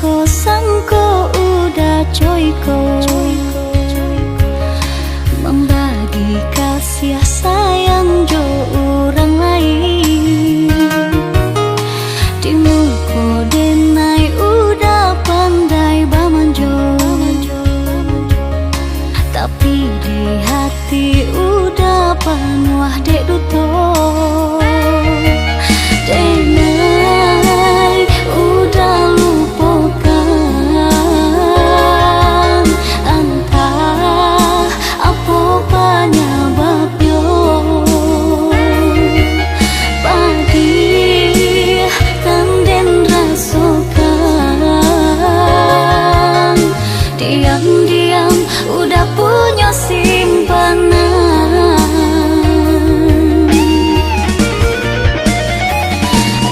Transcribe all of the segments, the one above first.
disangko-sangko udah coyko membagi kasih sayang jo orang lain. Di muka denai udah pandai bamanjo, tapi di hati udah panuh dek duto. Denai udah lupakan entah apa penyebabnya. Pagi kanden rasakan diam-diam udah punya simpanan.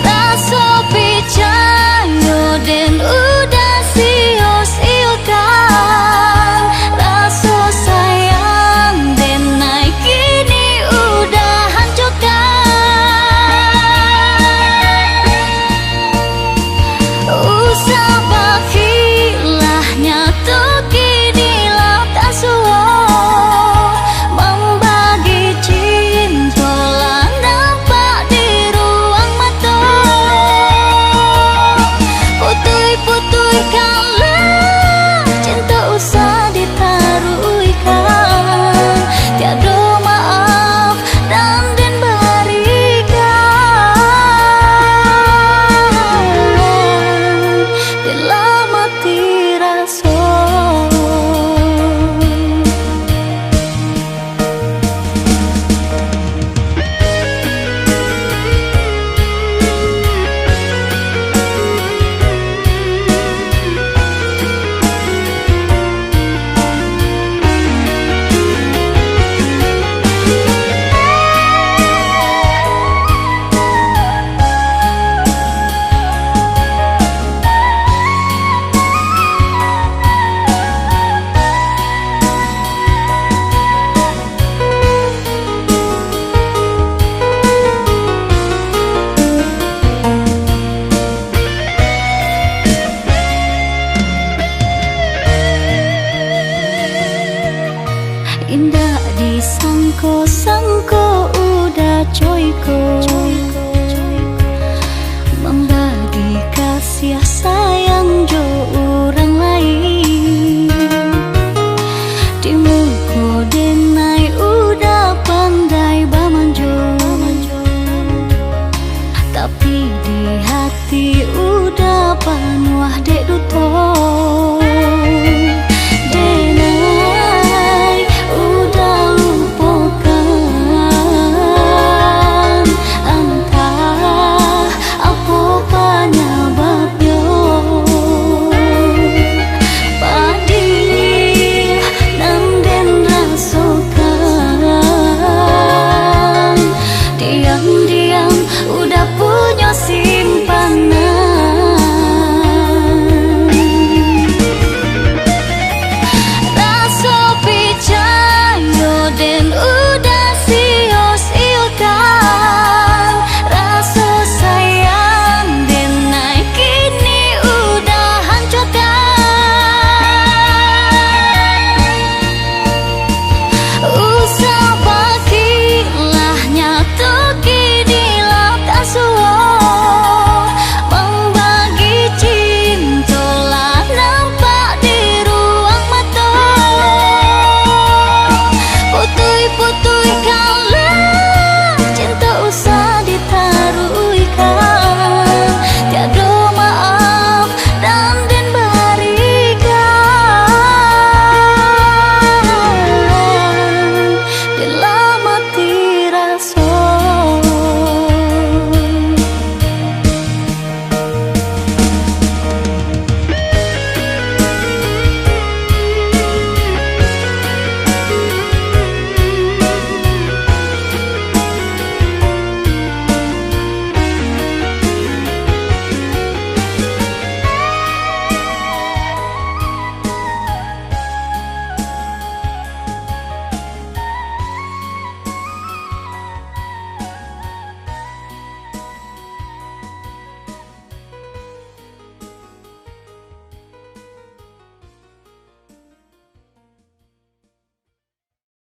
Rasa percaya dan udah sia-siakan, rasa sayang dan naik kini udah hancurkan. Usah bakilahnya tuh kini lah tak suah membagi cinta lah nampak di ruang mata. Putui-putui kalah cinta usah ditaruhkan, tiada maaf dan berikan bila mati rasa. Indah disangko-sangko udah coyko